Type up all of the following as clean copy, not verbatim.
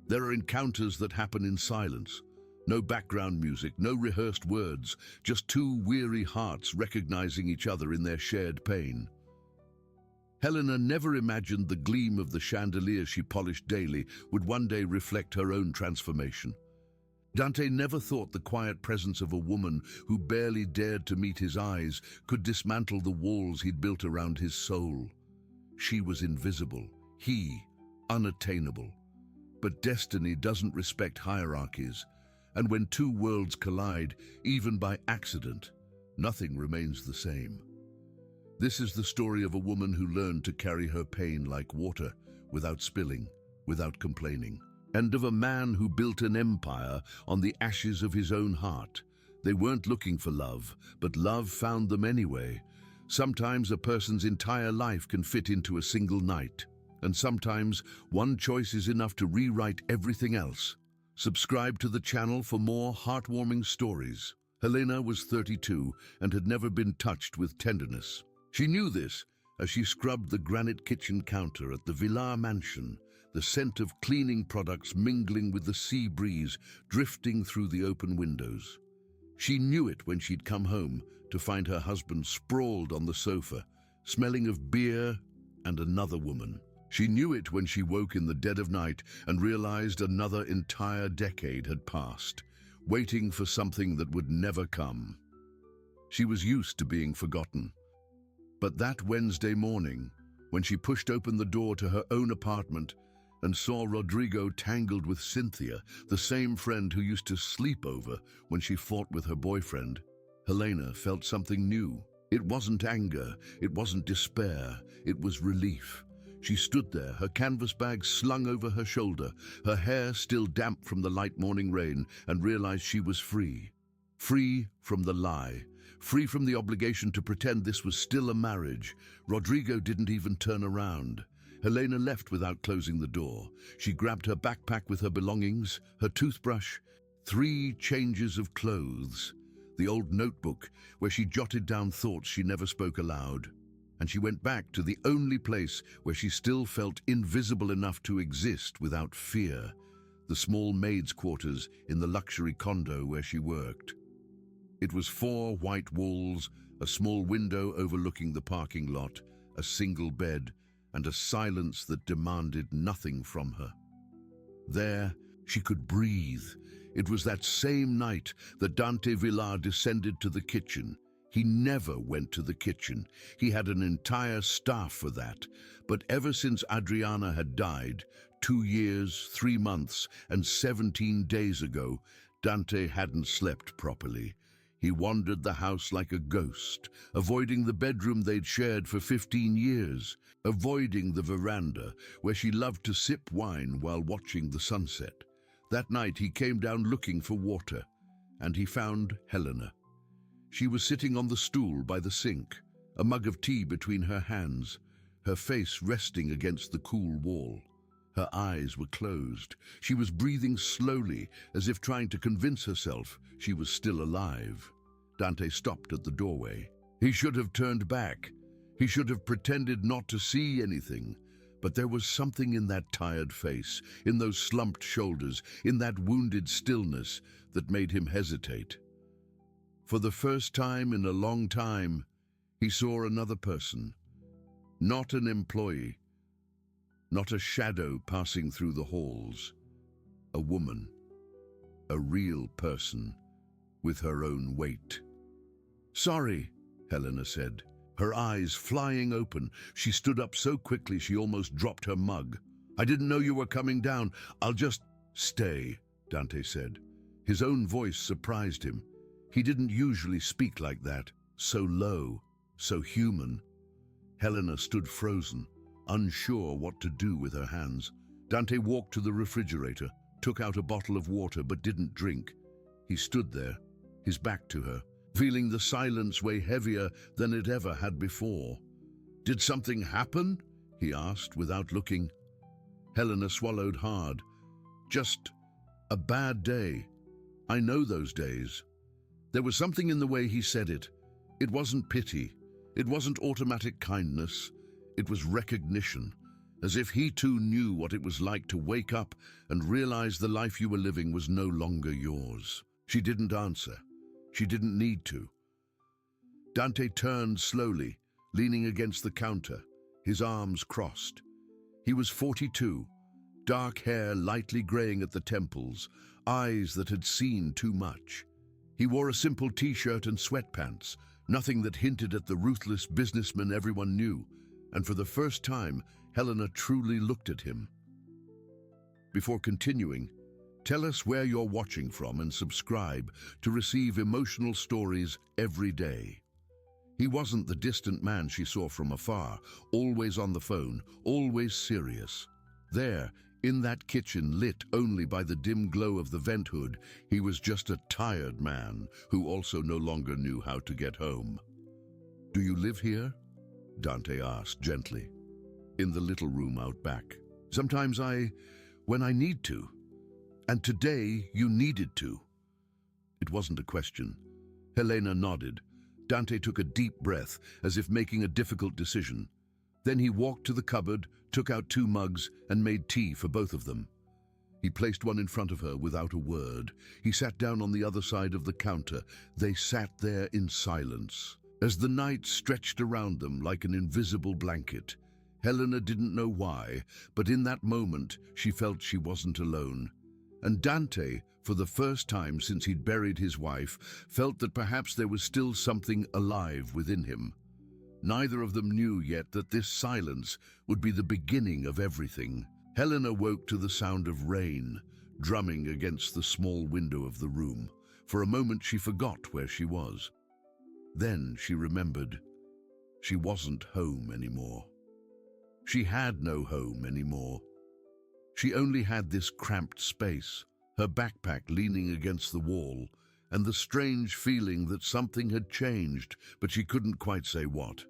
There are encounters that happen in silence. No background music, no rehearsed words, just two weary hearts recognizing each other in their shared pain. Helena never imagined the gleam of the chandelier she polished daily would one day reflect her own transformation. Dante never thought the quiet presence of a woman who barely dared to meet his eyes could dismantle the walls he'd built around his soul. She was invisible, he unattainable. But destiny doesn't respect hierarchies, and when two worlds collide, even by accident, nothing remains the same. This is the story of a woman who learned to carry her pain like water, without spilling, without complaining, and of a man who built an empire on the ashes of his own heart. They weren't looking for love, but love found them anyway. Sometimes a person's entire life can fit into a single night, and sometimes one choice is enough to rewrite everything else. Subscribe to the channel for more heartwarming stories. Helena was 32 and had never been touched with tenderness. She knew this as she scrubbed the granite kitchen counter at the Villar mansion, the scent of cleaning products mingling with the sea breeze drifting through the open windows. She knew it when she'd come home to find her husband sprawled on the sofa, smelling of beer and another woman. She knew it when she woke in the dead of night and realized another entire decade had passed, waiting for something that would never come. She was used to being forgotten. But that Wednesday morning, when she pushed open the door to her own apartment and saw Rodrigo tangled with Cynthia, the same friend who used to sleep over when she fought with her boyfriend, Helena felt something new. It wasn't anger, it wasn't despair, it was relief. She stood there, her canvas bag slung over her shoulder, her hair still damp from the light morning rain, and realized she was free. Free from the lie, free from the obligation to pretend this was still a marriage. Rodrigo didn't even turn around. Helena left without closing the door. She grabbed her backpack with her belongings, her toothbrush, 3 changes of clothes, the old notebook where she jotted down thoughts she never spoke aloud. And she went back to the only place where she still felt invisible enough to exist without fear, the small maid's quarters in the luxury condo where she worked. It was 4 white walls, a small window overlooking the parking lot, a single bed, and a silence that demanded nothing from her. There, she could breathe. It was that same night that Dante Villar descended to the kitchen. He never went to the kitchen. He had an entire staff for that. But ever since Adriana had died, 2 years, 3 months, and 17 days ago, Dante hadn't slept properly. He wandered the house like a ghost, avoiding the bedroom they'd shared for 15 years, avoiding the veranda where she loved to sip wine while watching the sunset. That night he came down looking for water, and he found Helena. She was sitting on the stool by the sink, a mug of tea between her hands, her face resting against the cool wall. Her eyes were closed. She was breathing slowly, as if trying to convince herself she was still alive. Dante stopped at the doorway. He should have turned back. He should have pretended not to see anything. But there was something in that tired face, in those slumped shoulders, in that wounded stillness that made him hesitate. For the first time in a long time, he saw another person. Not an employee, not a shadow passing through the halls. A woman, a real person, with her own weight. "Sorry," Helena said, her eyes flying open. She stood up so quickly she almost dropped her mug. "I didn't know you were coming down. I'll just..." "Stay," Dante said. His own voice surprised him. He didn't usually speak like that, so low, so human. Helena stood frozen, unsure what to do with her hands. Dante walked to the refrigerator, took out a bottle of water but didn't drink. He stood there, his back to her, feeling the silence weigh heavier than it ever had before. "Did something happen?" he asked without looking. Helena swallowed hard. "Just a bad day. I know those days." There was something in the way he said it. It wasn't pity. It wasn't automatic kindness. It was recognition, as if he too knew what it was like to wake up and realize the life you were living was no longer yours. She didn't answer. She didn't need to. Dante turned slowly, leaning against the counter, his arms crossed. He was 42, dark hair lightly graying at the temples, eyes that had seen too much. He wore a simple t-shirt and sweatpants, nothing that hinted at the ruthless businessman everyone knew, and for the first time, Helena truly looked at him. Before continuing, tell us where you're watching from and subscribe to receive emotional stories every day. He wasn't the distant man she saw from afar, always on the phone, always serious. There, in that kitchen lit only by the dim glow of the vent hood, he was just a tired man who also no longer knew how to get home. "Do you live here?" Dante asked gently. "In the little room out back. Sometimes when I need to. And today you needed to." It wasn't a question. Helena nodded. Dante took a deep breath, as if making a difficult decision. Then he walked to the cupboard, took out 2 mugs, and made tea for both of them. He placed one in front of her without a word. He sat down on the other side of the counter. They sat there in silence. As the night stretched around them like an invisible blanket, Helena didn't know why, but in that moment she felt she wasn't alone. And Dante, for the first time since he'd buried his wife, felt that perhaps there was still something alive within him. Neither of them knew yet that this silence would be the beginning of everything. Helena woke to the sound of rain, drumming against the small window of the room. For a moment she forgot where she was. Then she remembered. She wasn't home anymore. She had no home anymore. She only had this cramped space, her backpack leaning against the wall, and the strange feeling that something had changed, but she couldn't quite say what.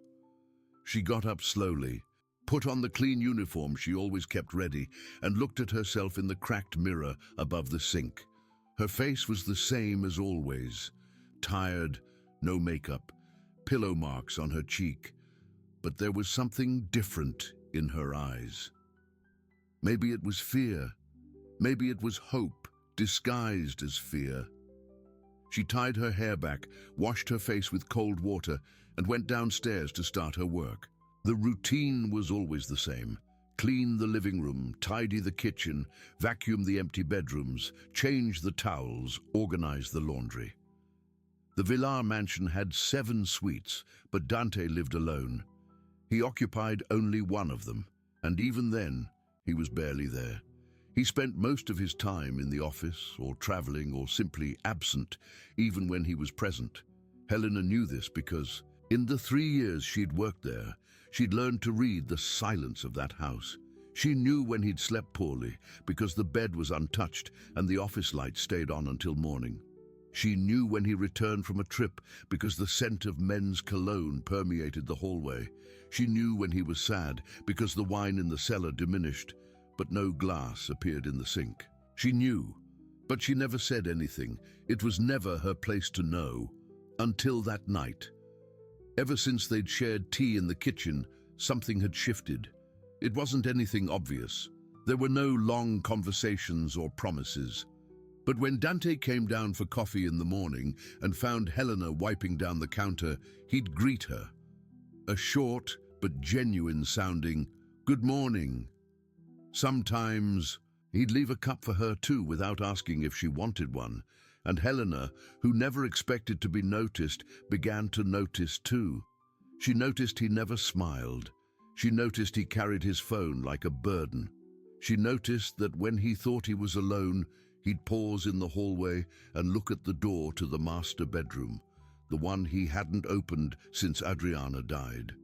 She got up slowly, put on the clean uniform she always kept ready, and looked at herself in the cracked mirror above the sink. Her face was the same as always, tired, no makeup, pillow marks on her cheek, but there was something different in her eyes. Maybe it was fear. Maybe it was hope, disguised as fear. She tied her hair back, washed her face with cold water, and went downstairs to start her work. The routine was always the same. Clean the living room, tidy the kitchen, vacuum the empty bedrooms, change the towels, organize the laundry. The Villar mansion had 7 suites, but Dante lived alone. He occupied only one of them, and even then, he was barely there. He spent most of his time in the office, or traveling, or simply absent, even when he was present. Helena knew this because, in the 3 years she'd worked there, she'd learned to read the silence of that house. She knew when he'd slept poorly, because the bed was untouched and the office light stayed on until morning. She knew when he returned from a trip, because the scent of men's cologne permeated the hallway. She knew when he was sad, because the wine in the cellar diminished, but no glass appeared in the sink. She knew, but she never said anything. It was never her place to know, until that night. Ever since they'd shared tea in the kitchen, something had shifted. It wasn't anything obvious. There were no long conversations or promises. But when Dante came down for coffee in the morning and found Helena wiping down the counter, he'd greet her. A short but genuine-sounding "Good morning." Sometimes he'd leave a cup for her too without asking if she wanted one, and Helena, who never expected to be noticed, began to notice too. She noticed he never smiled. She noticed he carried his phone like a burden. She noticed that when he thought he was alone, he'd pause in the hallway and look at the door to the master bedroom, the one he hadn't opened since Adriana died.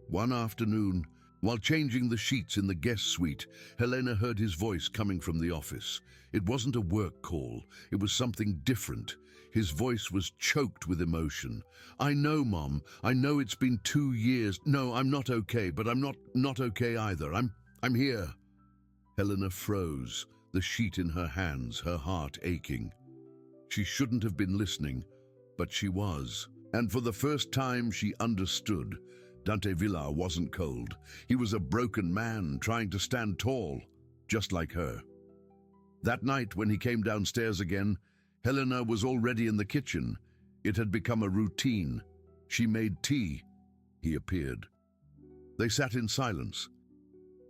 One afternoon, while changing the sheets in the guest suite, Helena heard his voice coming from the office. It wasn't a work call. It was something different. His voice was choked with emotion. "I know, Mom. I know it's been 2 years. No, I'm not okay, but I'm not okay either. I'm here." Helena froze, the sheet in her hands, her heart aching. She shouldn't have been listening, but she was. And for the first time she understood. Dante Villar wasn't cold. He was a broken man trying to stand tall, just like her. That night, when he came downstairs again, Helena was already in the kitchen. It had become a routine. She made tea. He appeared. They sat in silence.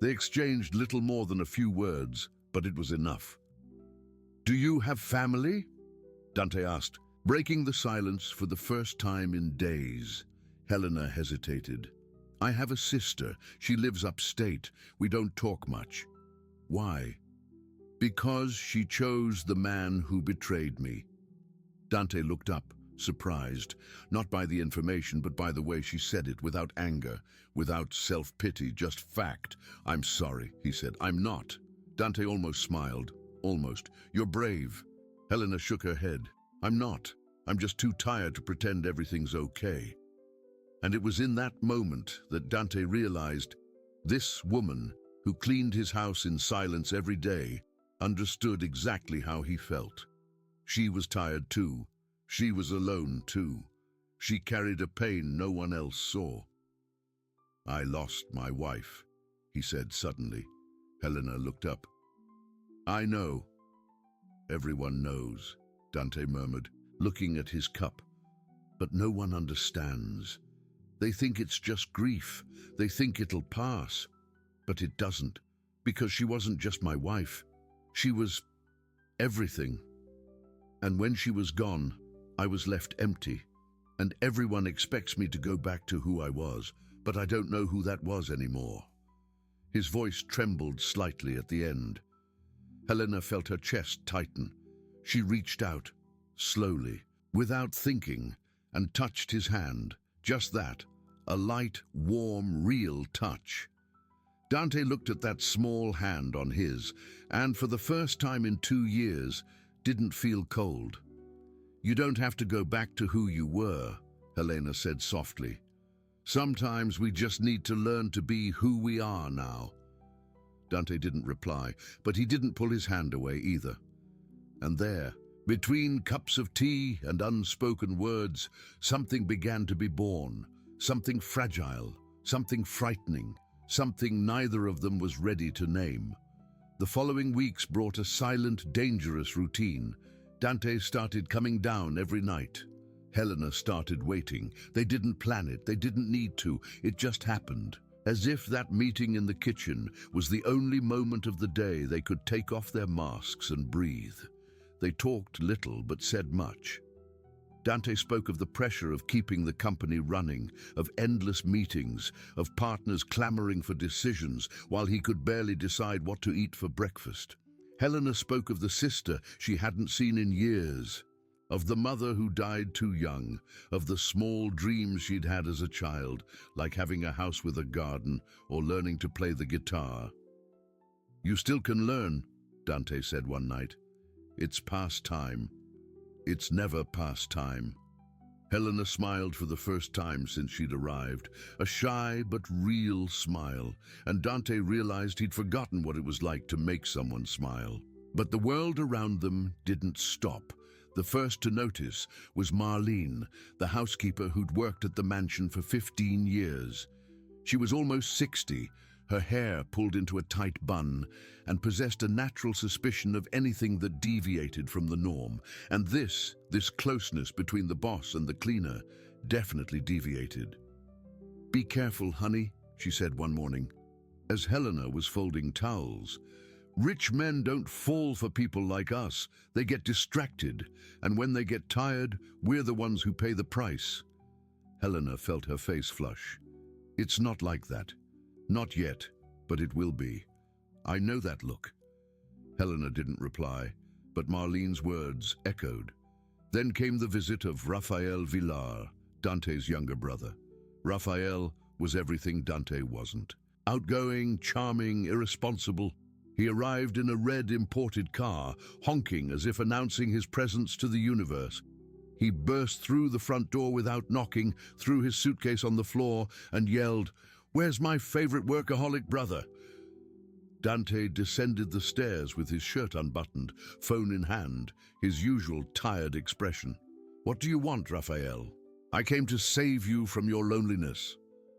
They exchanged little more than a few words, but it was enough. "Do you have family?" Dante asked, breaking the silence for the first time in days. Helena hesitated. "I have a sister. She lives upstate. We don't talk much." "Why?" "Because she chose the man who betrayed me." Dante looked up, surprised, not by the information but by the way she said it, without anger, without self-pity, just fact. "I'm sorry," he said. "I'm not." Dante almost smiled. "Almost. You're brave." Helena shook her head. "I'm not. I'm just too tired to pretend everything's okay." And it was in that moment that Dante realized this woman, who cleaned his house in silence every day, understood exactly how he felt. She was tired too. She was alone too. She carried a pain no one else saw. "I lost my wife," he said suddenly. Helena looked up. "I know." "Everyone knows," Dante murmured, looking at his cup. "But no one understands. They think it's just grief. They think it'll pass. But it doesn't, because she wasn't just my wife. She was everything. And when she was gone, I was left empty. And everyone expects me to go back to who I was, but I don't know who that was anymore." His voice trembled slightly at the end. Helena felt her chest tighten. She reached out, slowly, without thinking, and touched his hand. Just that, a light, warm, real touch. Dante looked at that small hand on his, and for the first time in 2 years, didn't feel cold. "You don't have to go back to who you were," Helena said softly. "Sometimes we just need to learn to be who we are now." Dante didn't reply, but he didn't pull his hand away either. And there, between cups of tea and unspoken words, something began to be born. Something fragile, something frightening, something neither of them was ready to name. The following weeks brought a silent, dangerous routine. Dante started coming down every night. Helena started waiting. They didn't plan it, they didn't need to, it just happened. As if that meeting in the kitchen was the only moment of the day they could take off their masks and breathe. They talked little but said much. Dante spoke of the pressure of keeping the company running, of endless meetings, of partners clamoring for decisions while he could barely decide what to eat for breakfast. Helena spoke of the sister she hadn't seen in years, of the mother who died too young, of the small dreams she'd had as a child, like having a house with a garden or learning to play the guitar. "You still can learn," Dante said one night. "It's past time. It's never past time." Helena smiled for the first time since she'd arrived, a shy but real smile, and Dante realized he'd forgotten what it was like to make someone smile. But the world around them didn't stop. The first to notice was Marlene, the housekeeper who'd worked at the mansion for 15 years. She was almost 60, her hair pulled into a tight bun, and possessed a natural suspicion of anything that deviated from the norm. And this closeness between the boss and the cleaner, definitely deviated. "Be careful, honey," she said one morning, as Helena was folding towels. "Rich men don't fall for people like us. They get distracted, and when they get tired, we're the ones who pay the price." Helena felt her face flush. "It's not like that. Not yet, but it will be. I know that look." Helena didn't reply, but Marlene's words echoed. Then came the visit of Raphael Villar, Dante's younger brother. Raphael was everything Dante wasn't. Outgoing, charming, irresponsible. He arrived in a red imported car, honking as if announcing his presence to the universe. He burst through the front door without knocking, threw his suitcase on the floor, and yelled, "Where's my favorite workaholic brother?" Dante descended the stairs with his shirt unbuttoned, phone in hand, his usual tired expression. "What do you want, Raphael?" "I came to save you from your loneliness."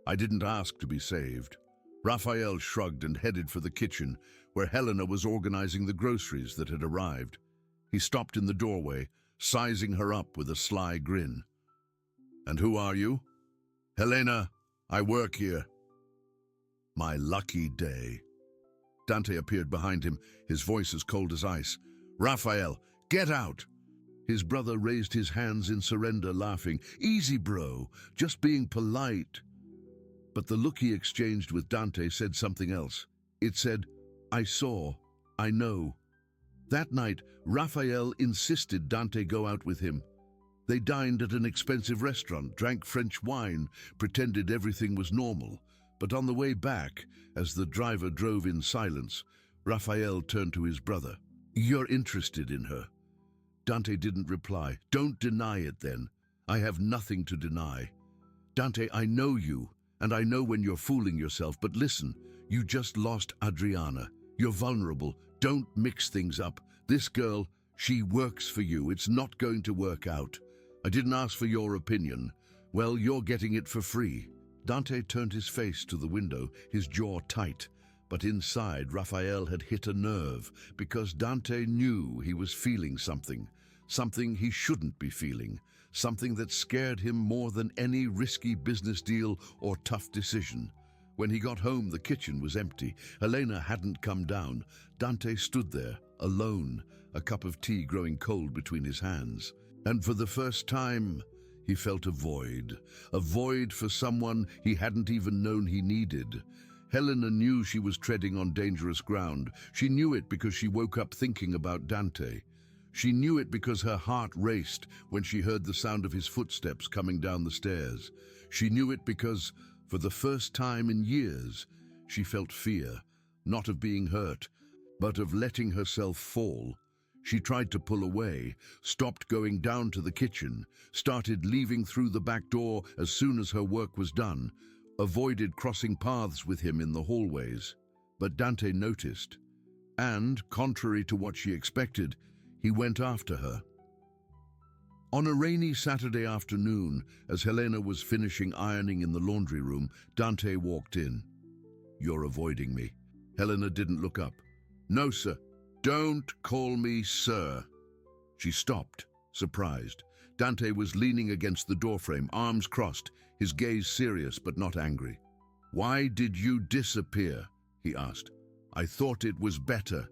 I didn't ask to be saved. Raphael shrugged and headed for the kitchen, where Helena was organizing the groceries that had arrived. He stopped in the doorway, sizing her up with a sly grin. "And who are you?" "Helena, I work here." "My lucky day." Dante appeared behind him, his voice as cold as ice. "Raphael, get out!" His brother raised his hands in surrender, laughing. "Easy, bro, just being polite." But the look he exchanged with Dante said something else. It said, "I saw, I know." That night, Raphael insisted Dante go out with him. They dined at an expensive restaurant, drank French wine, pretended everything was normal. But on the way back, as the driver drove in silence, Raphael turned to his brother. "You're interested in her." Dante didn't reply. "Don't deny it then. I have nothing to deny." "Dante, I know you, and I know when you're fooling yourself, but listen, you just lost Adriana. You're vulnerable. Don't mix things up. This girl, she works for you. It's not going to work out. I didn't ask for your opinion. Well, you're getting it for free." Dante turned his face to the window, his jaw tight. But inside, Raphael had hit a nerve, because Dante knew he was feeling something he shouldn't be feeling, something that scared him more than any risky business deal or tough decision. When he got home, the kitchen was empty. Helena hadn't come down. Dante stood there, alone, a cup of tea growing cold between his hands. And for the first time, he felt a void for someone he hadn't even known he needed. Helena knew she was treading on dangerous ground. She knew it because she woke up thinking about Dante. She knew it because her heart raced when she heard the sound of his footsteps coming down the stairs. She knew it because, for the first time in years, she felt fear, not of being hurt, but of letting herself fall. She tried to pull away, stopped going down to the kitchen, started leaving through the back door as soon as her work was done, avoided crossing paths with him in the hallways. But Dante noticed, and, contrary to what she expected, he went after her. On a rainy Saturday afternoon, as Helena was finishing ironing in the laundry room, Dante walked in. "You're avoiding me." Helena didn't look up. "No, sir." "Don't call me sir." She stopped, surprised. Dante was leaning against the doorframe, arms crossed, his gaze serious but not angry. "Why did you disappear?" he asked. "I thought it was better."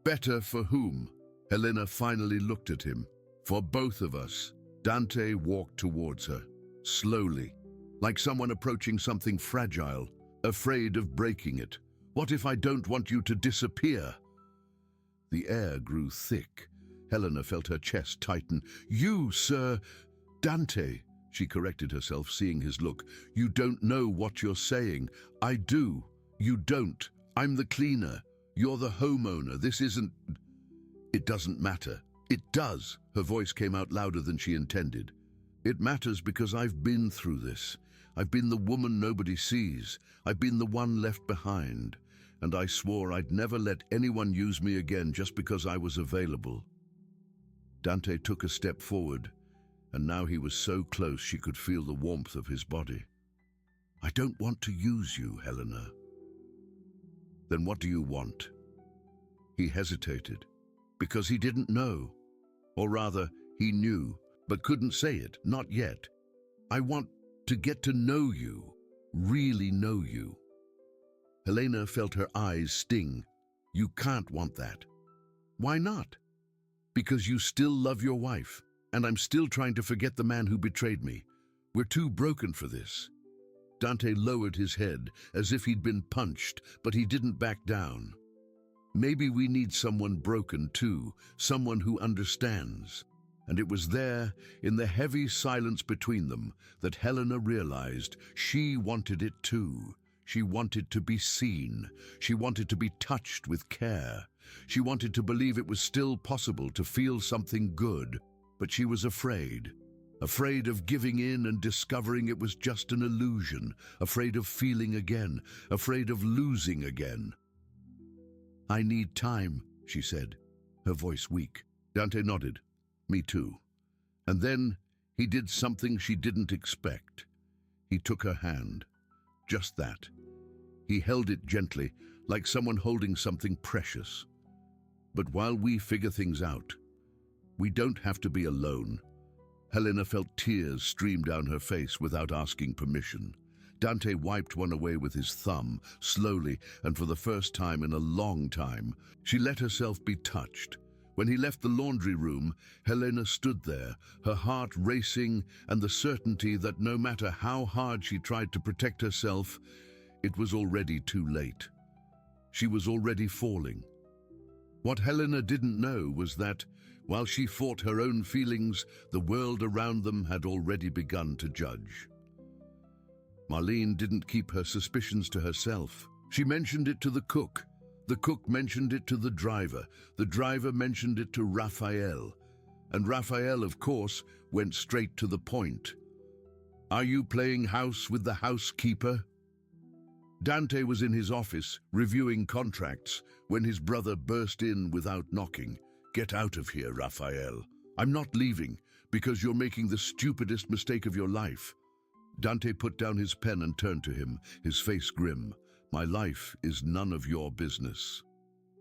"Better for whom?" Helena finally looked at him. "For both of us." Dante walked towards her, slowly, like someone approaching something fragile, afraid of breaking it. "What if I don't want you to disappear?" The air grew thick. Helena felt her chest tighten. "You, sir..." "Dante," she corrected herself, seeing his look. "You don't know what you're saying." "I do." "You don't. I'm the cleaner. You're the homeowner. This isn't..." "It doesn't matter." "It does." Her voice came out louder than she intended. "It matters because I've been through this. I've been the woman nobody sees. I've been the one left behind. And I swore I'd never let anyone use me again just because I was available." Dante took a step forward, and now he was so close she could feel the warmth of his body. "I don't want to use you, Helena." "Then what do you want?" He hesitated, because he didn't know. Or rather, he knew, but couldn't say it, not yet. "I want to get to know you, really know you." Helena felt her eyes sting. "You can't want that." "Why not?" "Because you still love your wife, and I'm still trying to forget the man who betrayed me. We're too broken for this." Dante lowered his head, as if he'd been punched, but he didn't back down. "Maybe we need someone broken too, someone who understands." And it was there, in the heavy silence between them, that Helena realized she wanted it too. She wanted to be seen. She wanted to be touched with care. She wanted to believe it was still possible to feel something good, but she was afraid. Afraid of giving in and discovering it was just an illusion. Afraid of feeling again. Afraid of losing again. "I need time," she said, her voice weak. Dante nodded. "Me too." And then he did something she didn't expect. He took her hand. just that. He held it gently, like someone holding something precious. But while we figure things out, we don't have to be alone. Helena felt tears stream down her face without asking permission. Dante wiped one away with his thumb, slowly, and for the first time in a long time. She let herself be touched. When he left the laundry room, Helena stood there, her heart racing and the certainty that no matter how hard she tried to protect herself, it was already too late. She was already falling. What Helena didn't know was that, while she fought her own feelings, the world around them had already begun to judge. Marlene didn't keep her suspicions to herself. She mentioned it to the cook. The cook mentioned it to the driver mentioned it to Raphael. And Raphael, of course, went straight to the point. "Are you playing house with the housekeeper?" Dante was in his office, reviewing contracts, when his brother burst in without knocking. "Get out of here, Raphael. I'm not leaving, because you're making the stupidest mistake of your life." Dante put down his pen and turned to him, his face grim. "My life is none of your business."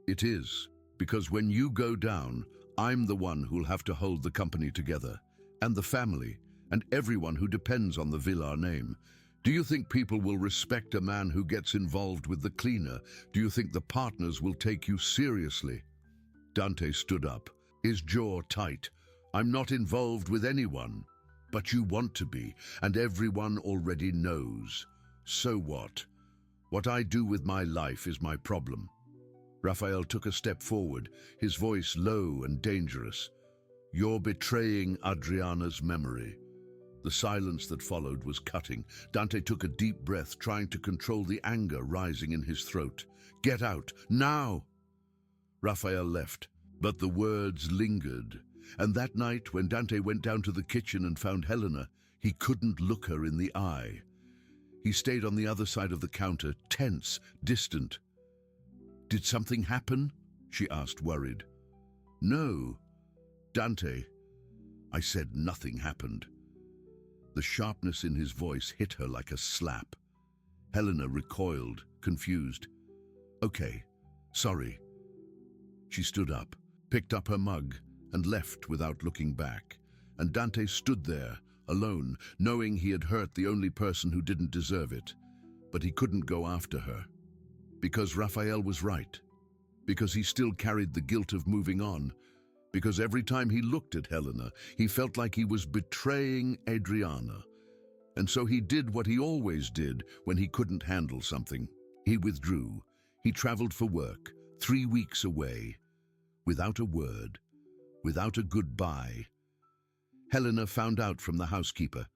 "It is, because when you go down, I'm the one who'll have to hold the company together, and the family, and everyone who depends on the Villar name. Do you think people will respect a man who gets involved with the cleaner? Do you think the partners will take you seriously?" Dante stood up, his jaw tight. "I'm not involved with anyone. But you want to be, and everyone already knows. So what? What I do with my life is my problem." Raphael took a step forward, his voice low and dangerous. "You're betraying Adriana's memory." The silence that followed was cutting. Dante took a deep breath, trying to control the anger rising in his throat. "Get out, now!" Raphael left, but the words lingered. And that night, when Dante went down to the kitchen and found Helena, he couldn't look her in the eye. He stayed on the other side of the counter, tense, distant. "Did something happen?" she asked, worried. "No, Dante." I said nothing happened. The sharpness in his voice hit her like a slap. Helena recoiled, confused. "Okay, sorry." She stood up, picked up her mug, and left without looking back. And Dante stood there, alone, knowing he had hurt the only person who didn't deserve it. But he couldn't go after her. Because Raphael was right. Because he still carried the guilt of moving on. Because every time he looked at Helena, he felt like he was betraying Adriana. And so he did what he always did when he couldn't handle something. He withdrew. He traveled for work, 3 weeks away. Without a word. Without a goodbye. Helena found out from the housekeeper.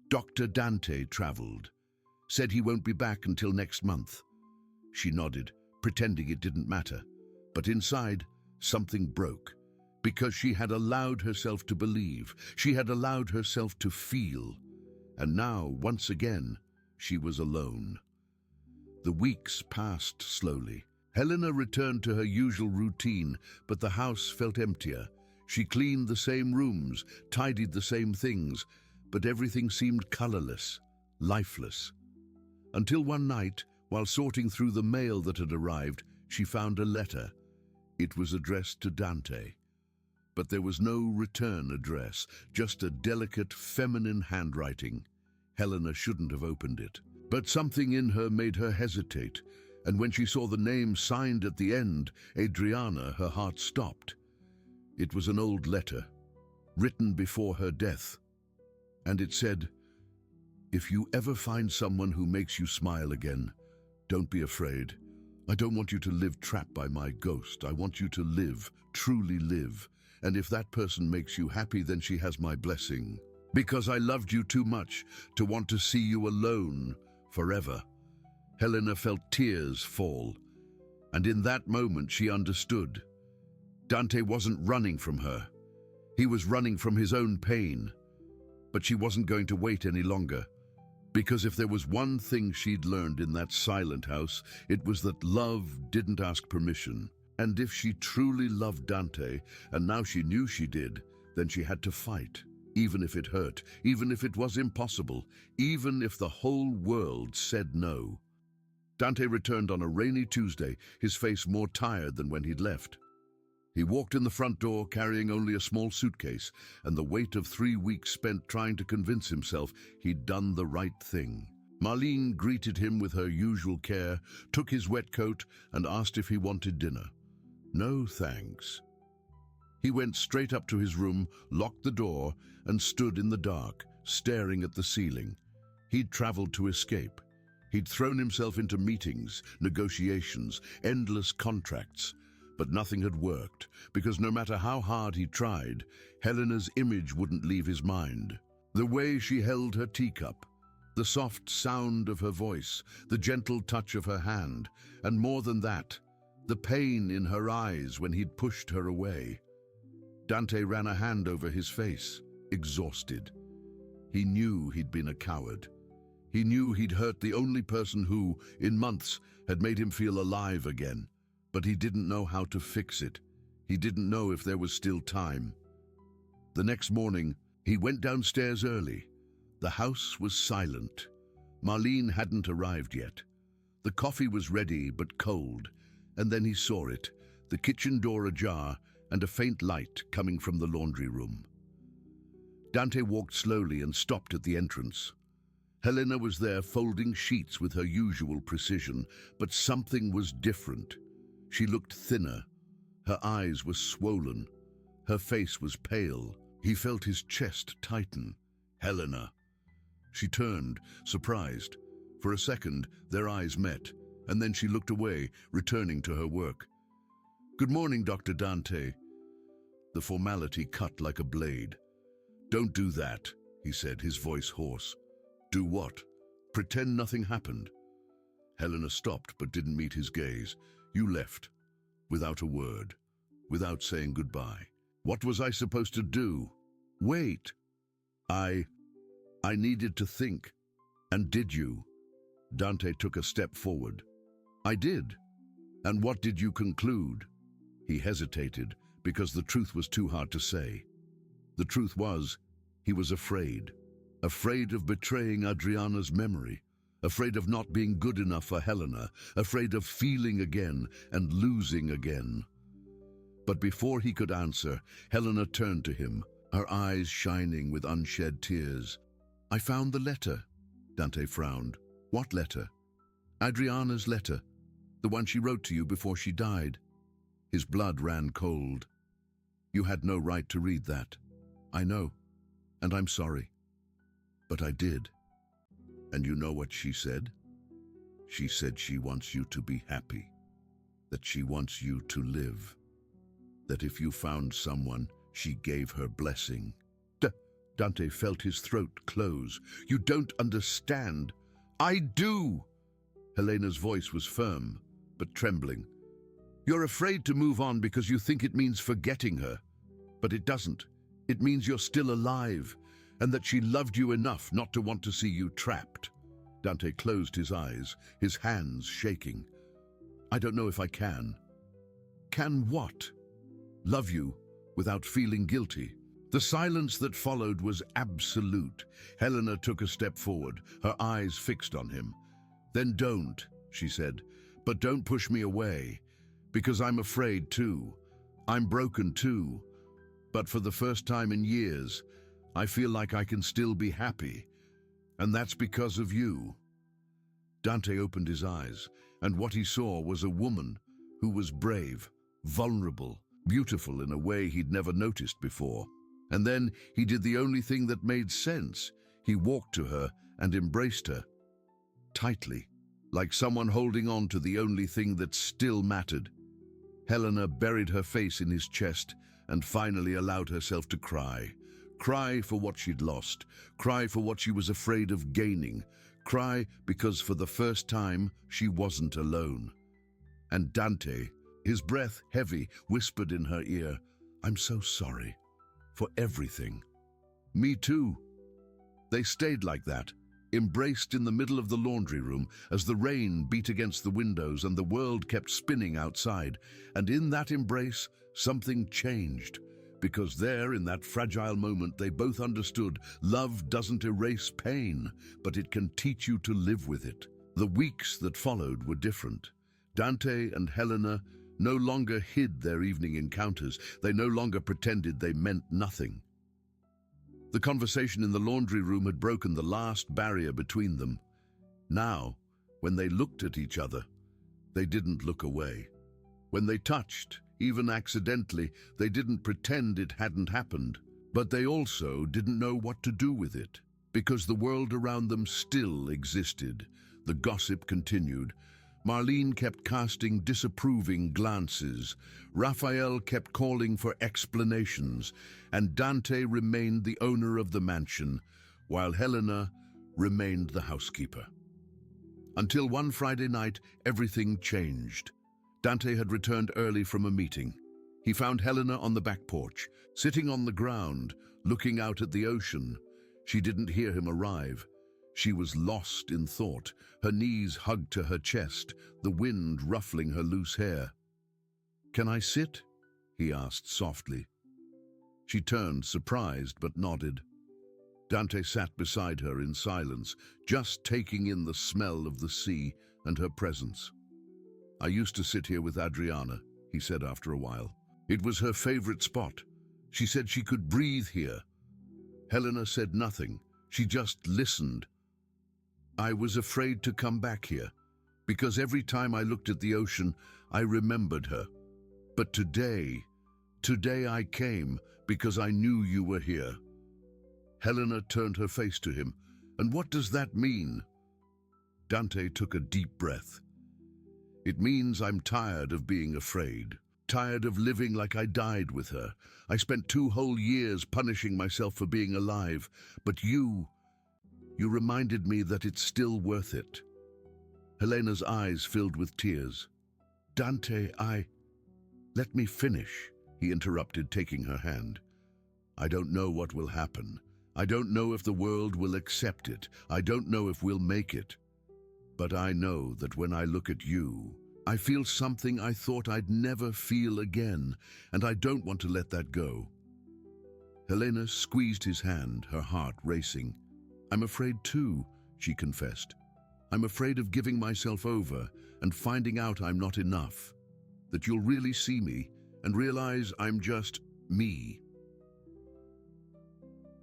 Dr. Dante traveled. Said he won't be back until next month. She nodded, pretending it didn't matter. But inside, something broke. Because she had allowed herself to believe. She had allowed herself to feel. And now, once again, she was alone. The weeks passed slowly. Helena returned to her usual routine, but the house felt emptier. She cleaned the same rooms, tidied the same things, but everything seemed colorless, lifeless. Until one night, while sorting through the mail that had arrived, she found a letter. It was addressed to Dante. But there was no return address, just a delicate, feminine handwriting. Helena shouldn't have opened it. But something in her made her hesitate. And when she saw the name signed at the end, Adriana, her heart stopped. It was an old letter, written before her death. And it said, "If you ever find someone who makes you smile again, don't be afraid. I don't want you to live trapped by my ghost. I want you to live, truly live. And if that person makes you happy, then she has my blessing. Because I loved you too much to want to see you alone forever." Helena felt tears fall, and in that moment she understood. Dante wasn't running from her. He was running from his own pain. But she wasn't going to wait any longer. Because if there was one thing she'd learned in that silent house, it was that love didn't ask permission. And if she truly loved Dante, and now she knew she did, then she had to fight. even if it hurt, even if it was impossible, even if the whole world said no. Dante returned on a rainy Tuesday, his face more tired than when he'd left. He walked in the front door carrying only a small suitcase and the weight of 3 weeks spent trying to convince himself he'd done the right thing. Marlene greeted him with her usual care, took his wet coat and asked if he wanted dinner. No, thanks. He went straight up to his room, locked the door and stood in the dark, staring at the ceiling. He'd traveled to escape. He'd thrown himself into meetings, negotiations, endless contracts. But nothing had worked, because no matter how hard he tried, Helena's image wouldn't leave his mind. The way she held her teacup, the soft sound of her voice, the gentle touch of her hand, and more than that, the pain in her eyes when he'd pushed her away. Dante ran a hand over his face, exhausted. He knew he'd been a coward. He knew he'd hurt the only person who, in months, had made him feel alive again. But he didn't know how to fix it. He didn't know if there was still time. The next morning, he went downstairs early. The house was silent. Marlene hadn't arrived yet. The coffee was ready but cold, and then he saw it, the kitchen door ajar and a faint light coming from the laundry room. Dante walked slowly and stopped at the entrance. Helena was there folding sheets with her usual precision, but something was different. She looked thinner. Her eyes were swollen. Her face was pale. He felt his chest tighten. Helena. She turned, surprised. For a second, their eyes met, and then she looked away, returning to her work. "Good morning, Dr. Dante." The formality cut like a blade. "Don't do that," he said, his voice hoarse. "Do what? Pretend nothing happened." Helena stopped but didn't meet his gaze. "You left, without a word, without saying goodbye. What was I supposed to do? Wait. I needed to think. And did you?" Dante took a step forward. "I did. And what did you conclude?" He hesitated because the truth was too hard to say. The truth was, he was afraid. Afraid of betraying Adriana's memory. Afraid of not being good enough for Helena, afraid of feeling again and losing again. But before he could answer, Helena turned to him, her eyes shining with unshed tears. "I found the letter." Dante frowned. "What letter?" "Adriana's letter, the one she wrote to you before she died." His blood ran cold. "You had no right to read that. I know, and I'm sorry. But I did. And you know what she said? She said she wants you to be happy, that she wants you to live, that if you found someone, she gave her blessing." Dante felt his throat close. "You don't understand." "I do." Helena's voice was firm, but trembling. "You're afraid to move on because you think it means forgetting her. But it doesn't. It means you're still alive, and that she loved you enough not to want to see you trapped." Dante closed his eyes, his hands shaking. "I don't know if I can." "Can what?" "Love you without feeling guilty." The silence that followed was absolute. Helena took a step forward, her eyes fixed on him. "Then don't," she said, "but don't push me away, because I'm afraid too. I'm broken too. But for the first time in years, I feel like I can still be happy. And that's because of you." Dante opened his eyes, and what he saw was a woman who was brave, vulnerable, beautiful in a way he'd never noticed before. And then he did the only thing that made sense. He walked to her and embraced her. Tightly, like someone holding on to the only thing that still mattered. Helena buried her face in his chest and finally allowed herself to cry. Cry for what she'd lost. Cry for what she was afraid of gaining. Cry because for the first time she wasn't alone. And Dante, his breath heavy, whispered in her ear, "I'm so sorry. For everything." "Me too." They stayed like that, embraced in the middle of the laundry room as the rain beat against the windows and the world kept spinning outside. And in that embrace, something changed. because there, in that fragile moment, they both understood love doesn't erase pain, but it can teach you to live with it. The weeks that followed were different. Dante and Helena no longer hid their evening encounters. They no longer pretended they meant nothing. The conversation in the laundry room had broken the last barrier between them. Now, when they looked at each other, they didn't look away. When they touched, even accidentally, they didn't pretend it hadn't happened. But they also didn't know what to do with it, because the world around them still existed. The gossip continued. Marlene kept casting disapproving glances. Raphael kept calling for explanations, and Dante remained the owner of the mansion, while Helena remained the housekeeper. Until one Friday night, everything changed. Dante had returned early from a meeting. He found Helena on the back porch, sitting on the ground, looking out at the ocean. She didn't hear him arrive. She was lost in thought, her knees hugged to her chest, the wind ruffling her loose hair. "Can I sit?" he asked softly. She turned, surprised, but nodded. Dante sat beside her in silence, just taking in the smell of the sea and her presence. "I used to sit here with Adriana," he said after a while. "It was her favorite spot. She said she could breathe here." Helena said nothing. She just listened. "I was afraid to come back here, because every time I looked at the ocean, I remembered her. But today I came because I knew you were here." Helena turned her face to him. "And what does that mean?" Dante took a deep breath. "It means I'm tired of being afraid, tired of living like I died with her. I spent 2 whole years punishing myself for being alive, but you reminded me that it's still worth it." Helena's eyes filled with tears. "Dante, Let me finish," he interrupted, taking her hand. "I don't know what will happen. I don't know if the world will accept it. I don't know if we'll make it. But I know that when I look at you, I feel something I thought I'd never feel again, and I don't want to let that go." Helena squeezed his hand, her heart racing. "I'm afraid too," she confessed. "I'm afraid of giving myself over and finding out I'm not enough, that you'll really see me and realize I'm just me."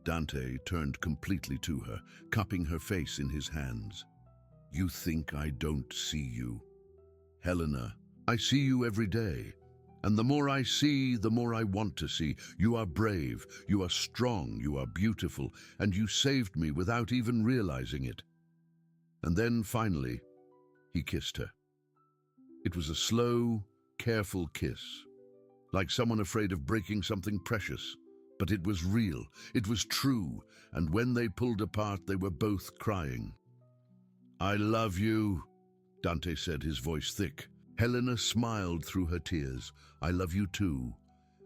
Dante turned completely to her, cupping her face in his hands. "You think I don't see you? Helena, I see you every day. And the more I see, the more I want to see. You are brave, you are strong, you are beautiful, and you saved me without even realizing it." And then, finally, he kissed her. It was a slow, careful kiss, like someone afraid of breaking something precious. But it was real, it was true, and when they pulled apart, they were both crying. "I love you," Dante said, his voice thick. Helena smiled through her tears. "I love you too."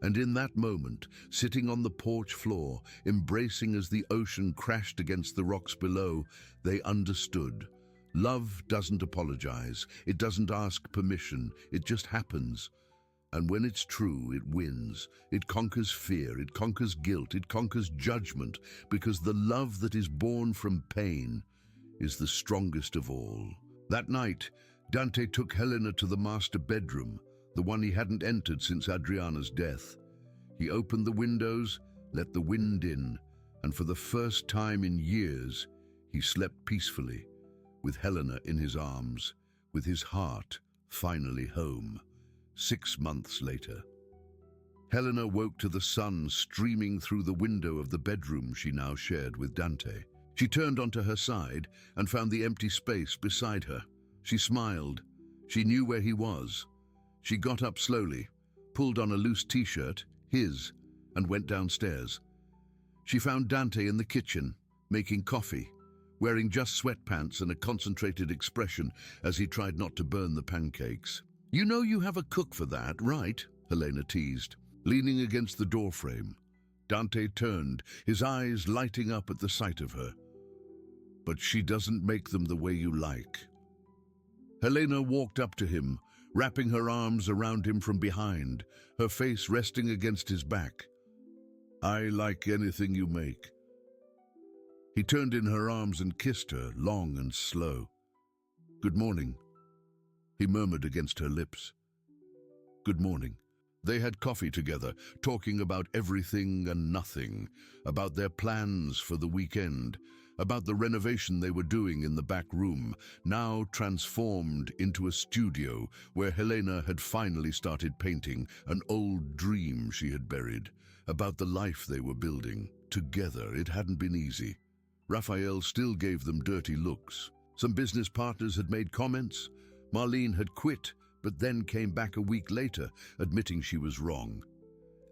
And in that moment, sitting on the porch floor, embracing as the ocean crashed against the rocks below, they understood. Love doesn't apologize. It doesn't ask permission. It just happens. And when it's true, it wins. It conquers fear. It conquers guilt. It conquers judgment, because the love that is born from pain is the strongest of all. That night, Dante took Helena to the master bedroom, the one he hadn't entered since Adriana's death. He opened the windows, let the wind in, and for the first time in years, he slept peacefully, with Helena in his arms, with his heart finally home. 6 months later, Helena woke to the sun streaming through the window of the bedroom she now shared with Dante. She turned onto her side and found the empty space beside her. She smiled. She knew where he was. She got up slowly, pulled on a loose t-shirt, his, and went downstairs. She found Dante in the kitchen, making coffee, wearing just sweatpants and a concentrated expression as he tried not to burn the pancakes. "You know you have a cook for that, right?" Helena teased, leaning against the doorframe. Dante turned, his eyes lighting up at the sight of her. "But she doesn't make them the way you like." Helena walked up to him, wrapping her arms around him from behind, her face resting against his back. I like anything you make. He turned in her arms and kissed her, long and slow. Good morning, he murmured against her lips. Good morning. They had coffee together, talking about everything and nothing, about their plans for the weekend, about the renovation they were doing in the back room, now transformed into a studio where Helena had finally started painting, an old dream she had buried, about the life they were building. Together, it hadn't been easy. Raphael still gave them dirty looks. Some business partners had made comments. Marlene had quit, but then came back a week later, admitting she was wrong.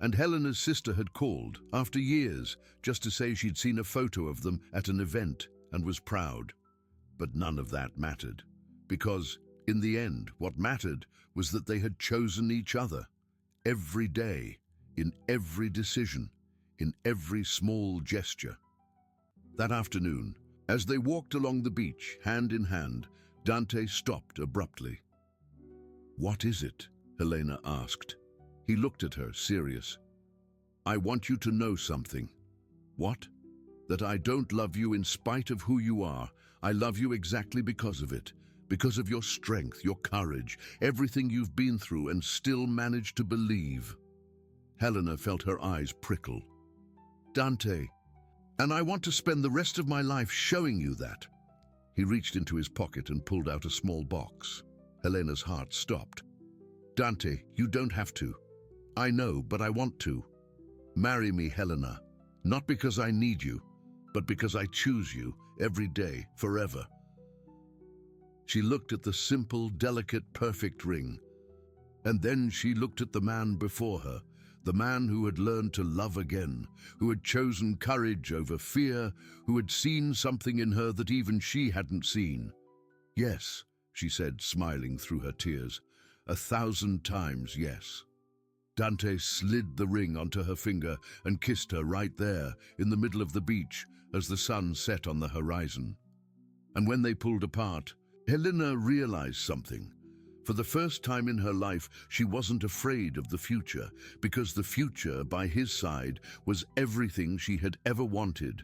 And Helena's sister had called, after years, just to say she'd seen a photo of them at an event and was proud. But none of that mattered, because, in the end, what mattered was that they had chosen each other. Every day, in every decision, in every small gesture. That afternoon, as they walked along the beach, hand in hand, Dante stopped abruptly. What is it? Helena asked. He looked at her, serious. I want you to know something. What? That I don't love you in spite of who you are. I love you exactly because of it. Because of your strength, your courage, everything you've been through and still managed to believe. Helena felt her eyes prickle. Dante, and I want to spend the rest of my life showing you that. He reached into his pocket and pulled out a small box. Helena's heart stopped. Dante, you don't have to. I know, but I want to. Marry me, Helena. Not because I need you, but because I choose you every day, forever. She looked at the simple, delicate, perfect ring. And then she looked at the man before her, the man who had learned to love again, who had chosen courage over fear, who had seen something in her that even she hadn't seen. Yes, she said, smiling through her tears. 1,000 times yes. Dante slid the ring onto her finger and kissed her right there, in the middle of the beach, as the sun set on the horizon. And when they pulled apart, Helena realized something. For the first time in her life, she wasn't afraid of the future, because the future, by his side, was everything she had ever wanted.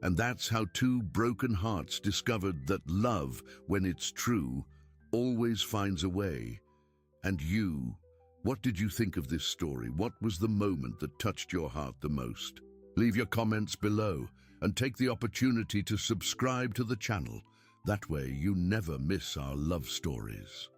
And that's how two broken hearts discovered that love, when it's true, always finds a way. And you, what did you think of this story? What was the moment that touched your heart the most? Leave your comments below and take the opportunity to subscribe to the channel. That way you never miss our love stories.